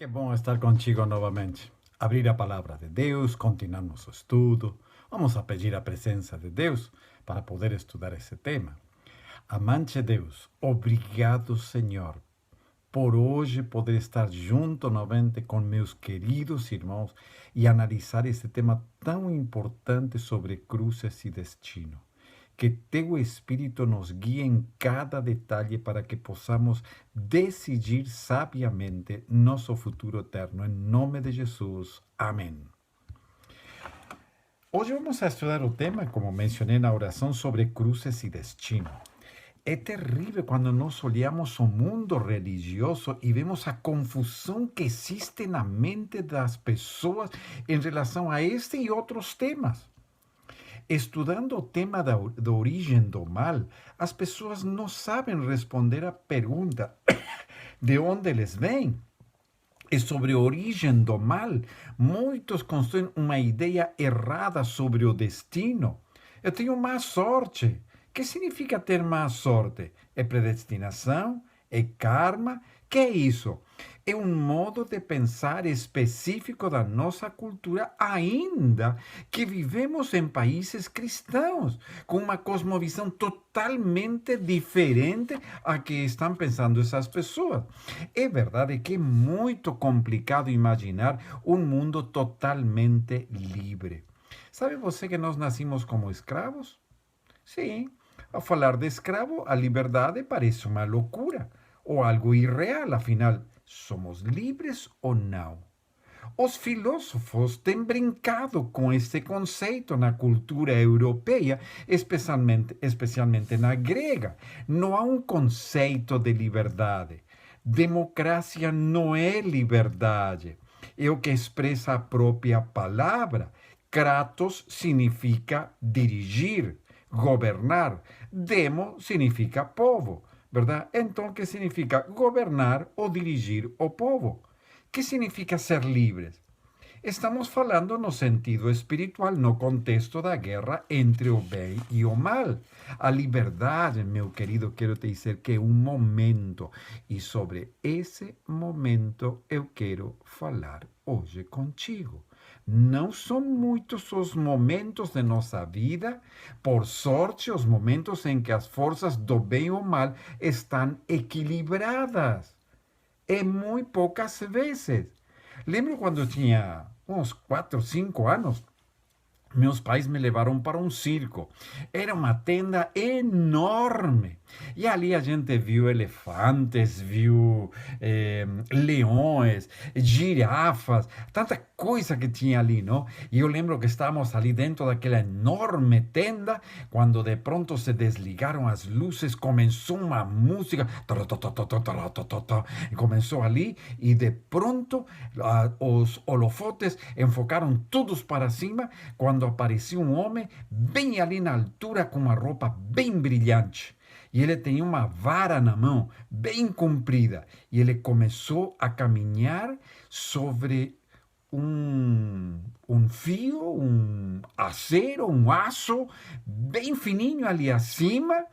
Que bom estar contigo novamente. Abrir a palavra de Deus, continuar nosso estudo. Vamos a pedir a presença de Deus para poder estudar esse tema. Amante Deus, obrigado, Senhor, por hoje poder estar junto novamente com meus queridos irmãos e analisar esse tema tão importante sobre cruzes e destino. Que teu Espírito nos guie em cada detalhe para que possamos decidir sabiamente nosso futuro eterno. Em nome de Jesus. Amém. Hoje vamos a estudar o tema, como mencionei na oração, sobre cruzes e destino. É terrível quando nós olhamos o mundo religioso e vemos a confusão que existe na mente das pessoas em relação a este e outros temas. Estudando o tema da origem do mal, as pessoas não sabem responder à pergunta de onde eles vêm. E sobre a origem do mal, muitos constroem uma ideia errada sobre o destino. Eu tenho má sorte. O que significa ter má sorte? É predestinação? É karma? Que é isso? É um modo de pensar específico da nossa cultura, ainda que vivemos em países cristãos, com uma cosmovisão totalmente diferente a que estão pensando essas pessoas. É verdade que é muito complicado imaginar um mundo totalmente livre. Sabe você que nós nascemos como escravos? Sim. Ao falar de escravo, a liberdade parece uma loucura ou algo irreal, afinal, somos livres ou não? Os filósofos têm brincado com este conceito na cultura europeia, especialmente na grega. Não há um conceito de liberdade. Democracia não é liberdade. É o que expressa a própria palavra. Kratos significa dirigir, governar. Demo significa povo, verdade? Então, o que significa governar ou dirigir o povo? Que significa ser livres? Estamos falando no sentido espiritual, no contexto da guerra entre o bem e o mal. A liberdade, meu querido, quero te dizer que é um momento. E sobre esse momento eu quero falar hoje contigo. Não são muitos os momentos de nossa vida, por sorte, os momentos em que as forças do bem e o mal estão equilibradas. É muito poucas vezes. Lembro quando eu tinha uns 4, 5 anos, meus pais me levaram para um circo. Era uma tenda enorme. E ali a gente viu elefantes, viu leões, girafas, tanta coisa que tinha ali, não? E eu lembro que estávamos ali dentro daquela enorme tenda, quando de pronto se desligaram as luzes, começou uma música, e começou ali, e de pronto os holofotes enfocaram todos para cima, quando apareceu um homem bem ali na altura com uma roupa bem brilhante. E ele tinha uma vara na mão, bem comprida. E ele começou a caminhar sobre um fio, um acero, um aço, bem fininho ali acima.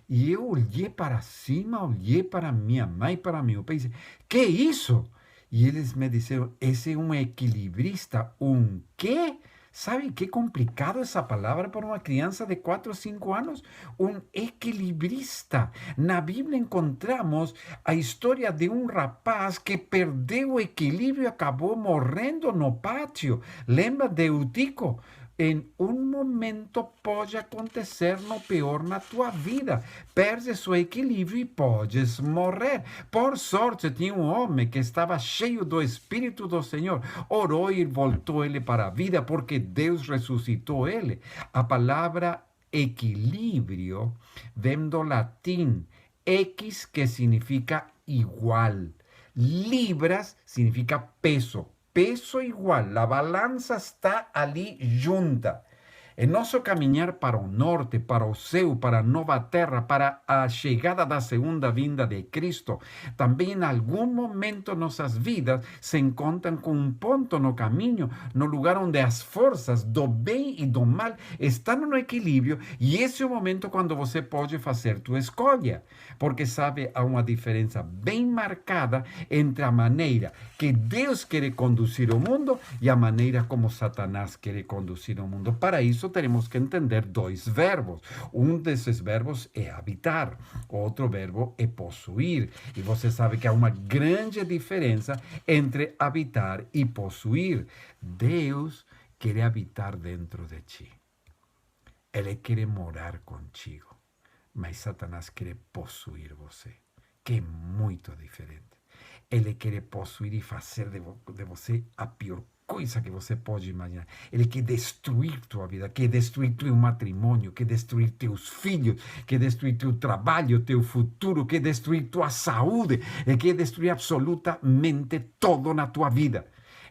E eu olhei para cima, olhei para minha mãe, para meu pai e disse, que é isso? E eles me disseram, esse é um equilibrista. Um quê? Sabe que complicado essa palavra para uma criança de 4 ou 5 anos? Um equilibrista. Na Bíblia encontramos a história de um rapaz que perdeu o equilíbrio e acabou morrendo no pátio. Lembra de Eutico? Em um momento pode acontecer no pior na tua vida. Perdes o equilíbrio e podes morrer. Por sorte, tinha um homem que estava cheio do Espírito do Senhor. Orou e voltou ele para a vida porque Deus ressuscitou ele. A palavra equilíbrio vem do latim ex, que significa igual. Libras significa peso. Peso igual, a balança está ali junta. Em nosso caminhar para o norte, para o céu, para a nova terra, para a chegada da segunda vinda de Cristo, também em algum momento nossas vidas se encontram com um ponto no caminho, no lugar onde as forças do bem e do mal estão no equilíbrio, e esse é o momento quando você pode fazer tua escolha, porque sabe, há uma diferença bem marcada entre a maneira que Deus quer conduzir o mundo e a maneira como Satanás quer conduzir o mundo. Para isso, teremos que entender dois verbos. Um desses verbos é habitar, outro verbo é possuir. E você sabe que há uma grande diferença entre habitar e possuir. Deus quer habitar dentro de ti. Ele quer morar contigo. Mas Satanás quer possuir você, que é muito diferente. Ele quer possuir e fazer de você a pior coisa que você pode imaginar. Ele quer destruir tua vida, quer destruir teu matrimônio, quer destruir teus filhos, quer destruir teu trabalho, teu futuro, quer destruir tua saúde, ele quer destruir absolutamente todo na tua vida.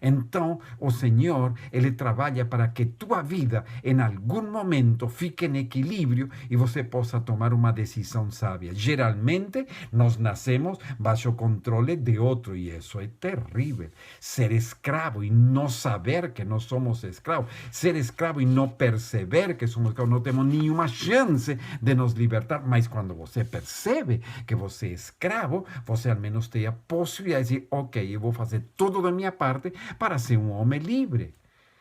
Então, o Senhor, Ele trabalha para que tua vida, em algum momento, fique em equilíbrio e você possa tomar uma decisão sábia. Geralmente, nós nascemos baixo o controle de outro e isso é terrível. Ser escravo e não saber que nós somos escravos, ser escravo e não perceber que somos escravos, não temos nenhuma chance de nos libertar. Mas quando você percebe que você é escravo, você ao menos tem a possibilidade de dizer, ok, eu vou fazer tudo da minha parte para ser um homem livre.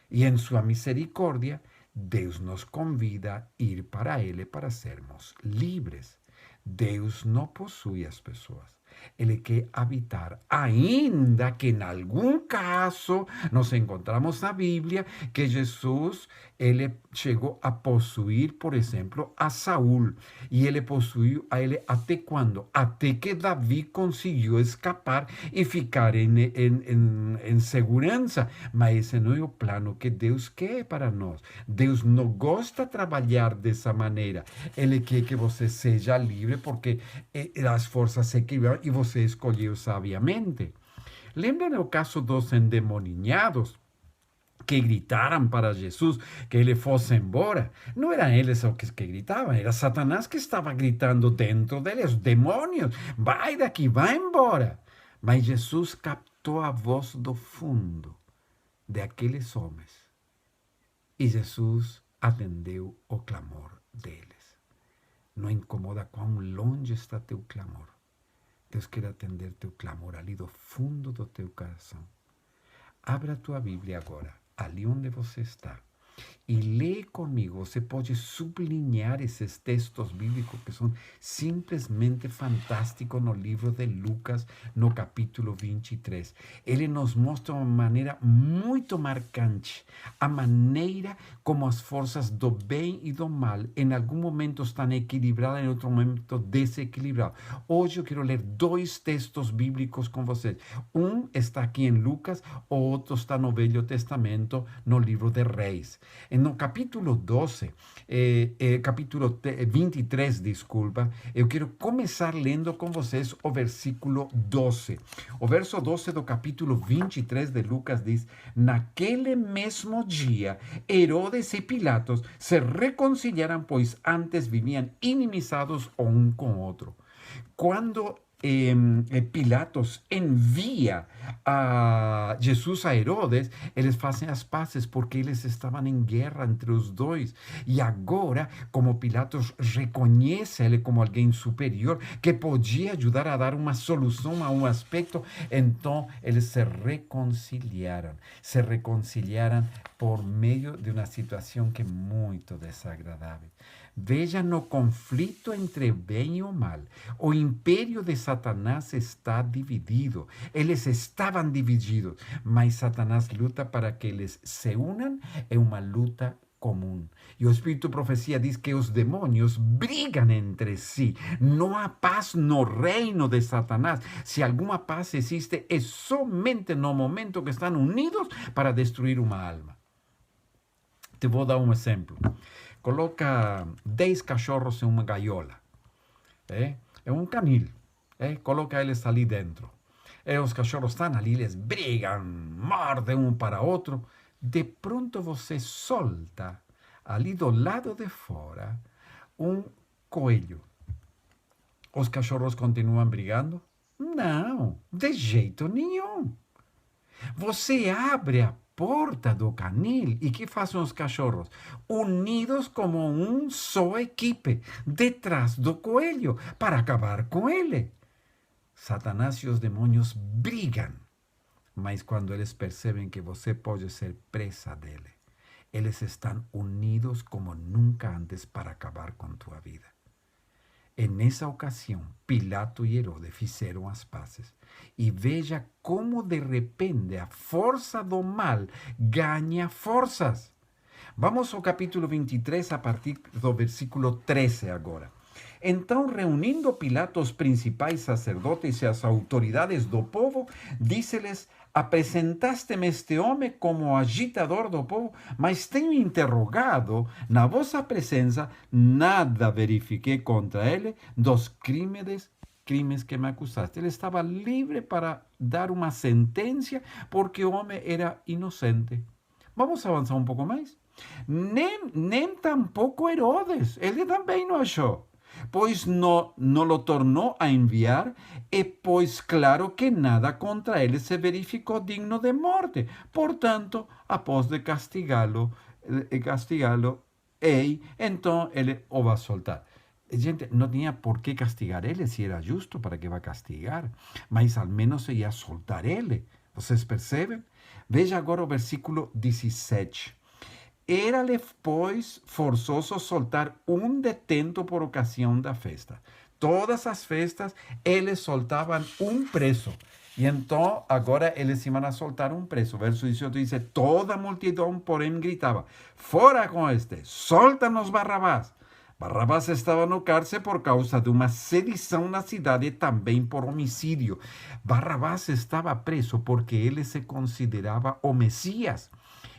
E em sua misericórdia, Deus nos convida a ir para Ele para sermos livres. Deus não possui as pessoas. Ele quer habitar, ainda que em algum caso nós encontramos na Bíblia que Jesus ele chegou a possuir, por exemplo, a Saul. E ele possuiu a ele até quando? Até que Davi conseguiu escapar e ficar em segurança. Mas esse não é o plano que Deus quer para nós. Deus não gosta de trabalhar dessa maneira. Ele quer que você seja livre porque as forças se equilibram e você escolheu sabiamente. Lembra o caso dos endemoninhados? Que gritaram para Jesus que ele fosse embora. Não eram eles os que gritavam, era Satanás que estava gritando dentro deles, os demônios, vai daqui, vai embora. Mas Jesus captou a voz do fundo daqueles homens e Jesus atendeu o clamor deles. Não incomoda quão longe está teu clamor. Deus quer atender teu clamor ali do fundo do teu coração. Abra a tua Bíblia agora, ali onde você está, e lê comigo. Você pode sublinhar esses textos bíblicos que são simplesmente fantásticos no livro de Lucas, no capítulo 23. Ele nos mostra uma maneira muito marcante, a maneira como as forças do bem e do mal em algum momento estão equilibradas, em outro momento desequilibradas. Hoje eu quero ler dois textos bíblicos com vocês. Um está aqui em Lucas, o outro está no Velho Testamento, no livro de Reis. No capítulo 12, capítulo 23, desculpa, eu quero começar lendo com vocês o versículo 12. O verso 12 do capítulo 23 de Lucas diz: naquele mesmo dia, Herodes e Pilatos se reconciliaram, pois antes viviam inimizados um com o outro. Quando Pilatos envia a Jesus a Herodes, eles fazem as pazes porque eles estavam em guerra entre os dois. E agora, como Pilatos reconhece ele como alguém superior, que podia ajudar a dar uma solução a um aspecto, então eles se reconciliaram. Se reconciliaram por meio de uma situação que é muito desagradável. Veja no conflito entre o bem e o mal. O império de Satanás está dividido. Eles estavam divididos, mas Satanás luta para que eles se unam. É uma luta comum. E o Espírito de Profecia diz que os demônios brigam entre si. Não há paz no reino de Satanás. Se alguma paz existe, é somente no momento que estão unidos para destruir uma alma. Te vou dar um exemplo. Coloca 10 cachorros em uma gaiola. É um canil. Coloca eles ali dentro. Os cachorros estão ali, eles brigam, mordem um para outro. De pronto você solta ali do lado de fora, um coelho. Os cachorros continuam brigando? Não, de jeito nenhum. Você abre a porta do canil e que fazem os cachorros? Unidos como um só equipe, detrás do coelho, para acabar com ele. Satanás e os demônios brigam, mas quando eles percebem que você pode ser presa dele, eles estão unidos como nunca antes para acabar com tua vida. En esa ocasión, Pilato y Herodes fizeram as pazes. E veja como de repente a força do mal ganha forças. Vamos ao capítulo 23, a partir do versículo 13 agora. Então, reunindo Pilato os principais sacerdotes e as autoridades do povo, disse-lhes: apresentaste-me este homem como agitador do povo, mas tenho interrogado na vossa presença, nada verifiquei contra ele dos crimes que me acusaste. Ele estava livre para dar uma sentença porque o homem era inocente. Vamos avançar um pouco mais? Nem tampouco Herodes, ele também não achou. Pois no lo tornou a enviar, e pois claro que nada contra ele se verificou digno de morte. Portanto, após de castigá-lo, então ele o vai soltar. Gente, não tinha por que castigar ele, se era justo, para que vai castigar? Mas ao menos ia soltar ele. Vocês percebem? Veja agora o versículo 17. Era-lhe, pois, forçoso soltar um detento por ocasião da festa. Todas as festas, eles soltavam um preso. E então, agora, eles iam a soltar um preso. Verso 18 diz: toda a multidão, porém, gritava: fora com este, solta-nos Barrabás. Barrabás estava no cárcere por causa de uma sedição na cidade e também por homicídio. Barrabás estava preso porque ele se considerava o Messias.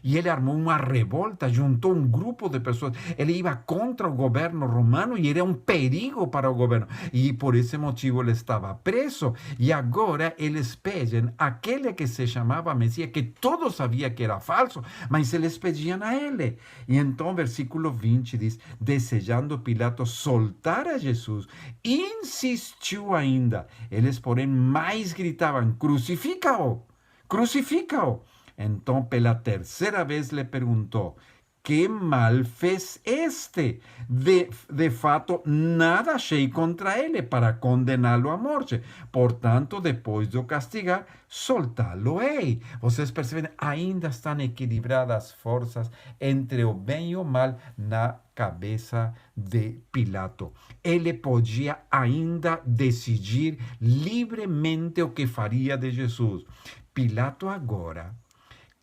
E ele armou uma revolta, juntou um grupo de pessoas. Ele ia contra o governo romano e era um perigo para o governo. E por esse motivo ele estava preso. E agora eles pedem aquele que se chamava Messias, que todos sabiam que era falso, mas eles pediam a ele. E então, versículo 20 diz: desejando Pilato soltar a Jesus, insistiu ainda. Eles, porém, mais gritavam: crucifica-o, crucifica-o. Então, pela terceira vez, lhe perguntou: que mal fez este? De fato, nada achei contra ele para condená-lo à morte. Portanto, depois de o castigar, soltá-lo-ei. Vocês percebem? Ainda estão equilibradas as forças entre o bem e o mal na cabeça de Pilato. Ele podia ainda decidir livremente o que faria de Jesus. Pilato agora,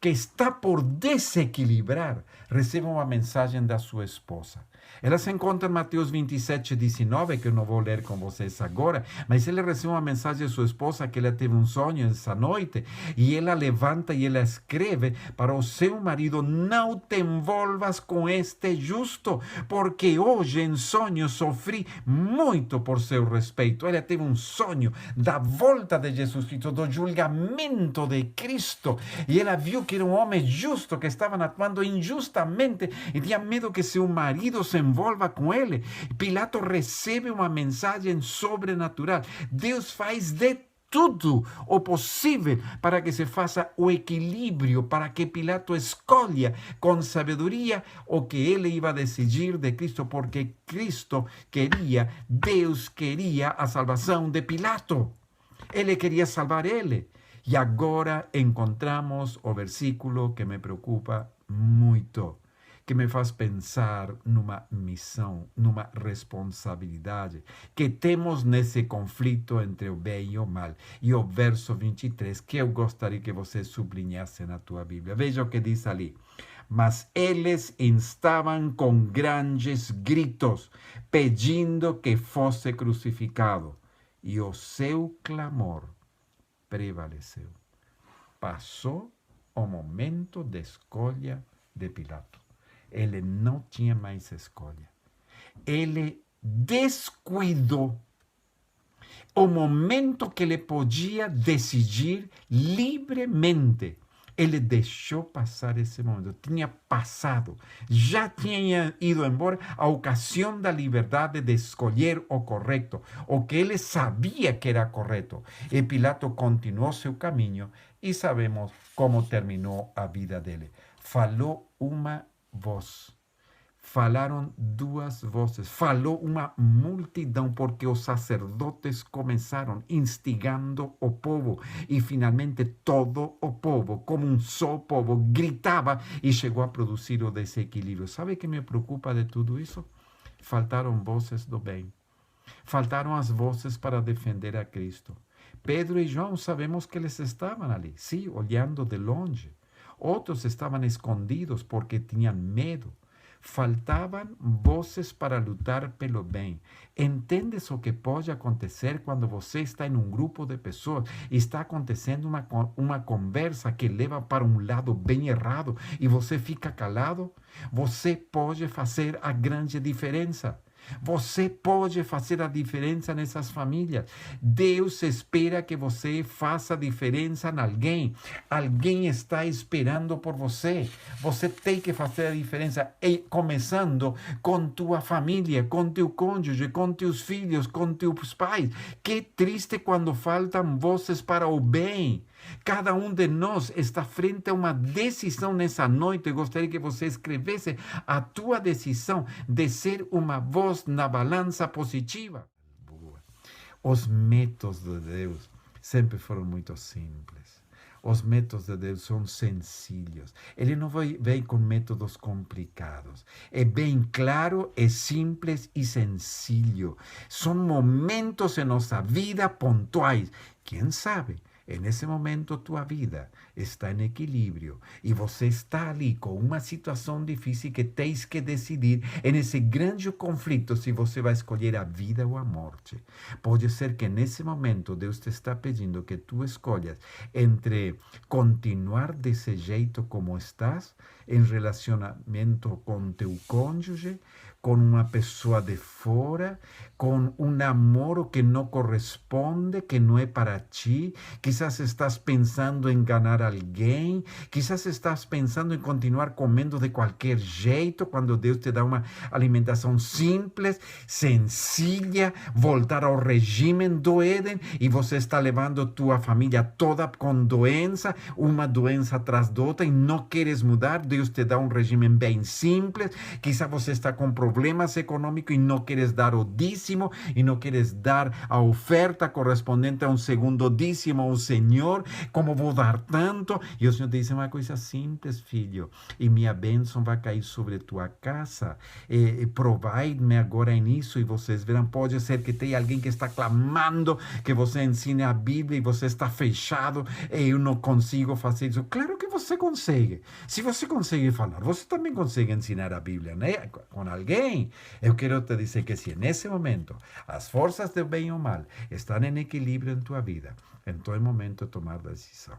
que está por desequilibrar, recebe uma mensagem da sua esposa. Ela se encontra em Mateus 27, 19, que eu não vou ler com vocês agora, mas ele recebe uma mensagem de sua esposa que ela teve um sonho essa noite, e ela levanta e ela escreve para o seu marido: não te envolvas com este justo, porque hoje em sonho sofri muito por seu respeito. Ela teve um sonho da volta de Jesus Cristo, do julgamento de Cristo, e ela viu que era um homem justo, que estava atuando injustamente, e tinha medo que seu marido se envolva com ele. Pilato recebe uma mensagem sobrenatural. Deus faz de tudo o possível para que se faça o equilíbrio, para que Pilato escolha com sabedoria o que ele iba a decidir de Cristo, porque Cristo queria, Deus queria a salvação de Pilato. Ele queria salvar ele. E agora encontramos o versículo que me preocupa muito, que me faz pensar numa missão, numa responsabilidade que temos nesse conflito entre o bem e o mal. E o verso 23, que eu gostaria que você sublinhasse na tua Bíblia. Veja o que diz ali. Mas eles instavam com grandes gritos, pedindo que fosse crucificado. E o seu clamor prevaleceu. Passou o momento de escolha de Pilato. Ele não tinha mais escolha. Ele descuidou o momento que ele podia decidir livremente Ele deixou passar esse momento. Tinha passado. Já tinha ido embora a ocasião da liberdade de escolher o correto, o que ele sabia que era correto. E Pilato continuou seu caminho e sabemos como terminou a vida dele. Falou uma voz. Falaram duas vozes, falou uma multidão, porque os sacerdotes começaram instigando o povo e finalmente todo o povo, como um só povo, gritava e chegou a produzir o desequilíbrio. Sabe o que me preocupa de tudo isso? Faltaram vozes do bem, faltaram as vozes para defender a Cristo. Pedro e João, sabemos que eles estavam ali, sim, olhando de longe. Outros estavam escondidos porque tinham medo. Faltavam vozes para lutar pelo bem. Entendes o que pode acontecer quando você está em um grupo de pessoas e está acontecendo uma conversa que leva para um lado bem errado e você fica calado? Você pode fazer a grande diferença. Você pode fazer a diferença nessas famílias. Deus espera que você faça a diferença em alguém. Alguém está esperando por você. Você tem que fazer a diferença, começando com tua família, com teu cônjuge, com teus filhos, com teus pais. Que triste quando faltam vozes para o bem. Cada um de nós está frente a uma decisão nessa noite. Eu gostaria que você escrevesse a tua decisão de ser uma voz na balança positiva. Os métodos de Deus sempre foram muito simples. Os métodos de Deus são sencillos. Ele não vem com métodos complicados. É bem claro, é simples e sencillo. São momentos em nossa vida pontuais. Quem sabe? Nesse momento, tua vida está em equilíbrio e você está ali com uma situação difícil que tens que decidir nesse grande conflito se você vai escolher a vida ou a morte. Pode ser que nesse momento Deus te está pedindo que tu escolhas entre continuar desse jeito como estás, em relacionamento com teu cônjuge, com uma pessoa de fora, com um namoro que não corresponde, que não é para ti. Quizás estás pensando em enganar alguém, quizás estás pensando em continuar comendo de qualquer jeito, quando Deus te dá uma alimentação simples, sencilla, voltar ao regime do Éden, e você está levando tua família toda com doença, uma doença atrás da outra, e não queres mudar. Deus te dá um regime bem simples. Quizás você está com problemas econômicos e não queres dar o dízimo, e não queres dar a oferta correspondente a um segundo dízimo ao Senhor. Como vou dar tanto? E o Senhor diz uma coisa simples, filho, e minha bênção vai cair sobre tua casa. Provai-me agora nisso, e vocês verão. Pode ser que tenha alguém que está clamando que você ensine a Bíblia e você está fechado, e eu não consigo fazer isso. Claro que você consegue. Se você consegue falar, você também consegue ensinar a Bíblia, né? Com alguém. Eu quero te dizer que se nesse momento as forças do bem ou mal estão em equilíbrio em tua vida, então é momento de tomar decisão.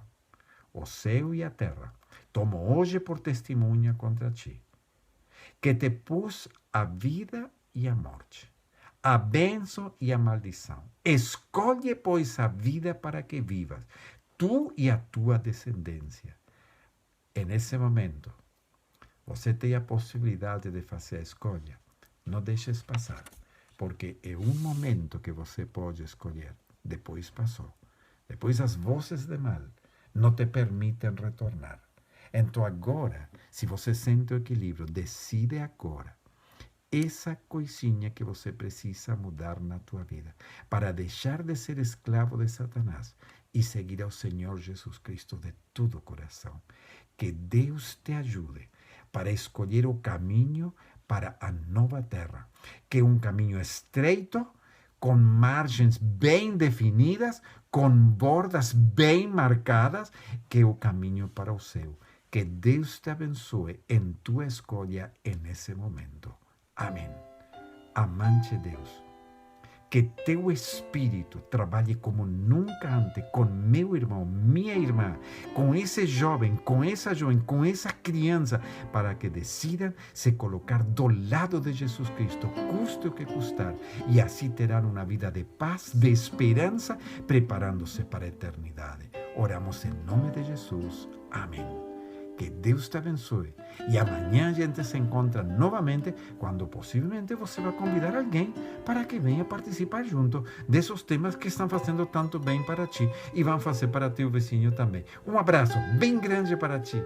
O céu e a terra tomo hoje por testemunha contra ti, que te pus a vida e a morte, a bênção e a maldição. Escolhe, pois, a vida para que vivas, tu e a tua descendência. E nesse momento, você tem a possibilidade de fazer a escolha. Não deixes passar, porque é um momento que você pode escolher. Depois passou. Depois as vozes de mal não te permitem retornar. Então agora, se você sente o equilíbrio, decide agora essa coisinha que você precisa mudar na tua vida para deixar de ser escravo de Satanás e seguir ao Senhor Jesus Cristo de todo o coração. Que Deus te ajude para escolher o caminho para a nova terra, que é um caminho estreito, com margens bem definidas, com bordas bem marcadas, que é o caminho para o céu. Que Deus te abençoe em tua escolha nesse momento. Amém. Amante Deus, que teu Espírito trabalhe como nunca antes com meu irmão, minha irmã, com esse jovem, com essa jovem, com essa criança, para que decidam se colocar do lado de Jesus Cristo, custe o que custar, e assim terão uma vida de paz, de esperança, preparando-se para a eternidade. Oramos em nome de Jesus. Amém. Que Deus te abençoe. E amanhã a gente se encontra novamente, quando possivelmente você vai convidar alguém para que venha participar junto desses temas que estão fazendo tanto bem para ti e vão fazer para teu vizinho também. Um abraço bem grande para ti.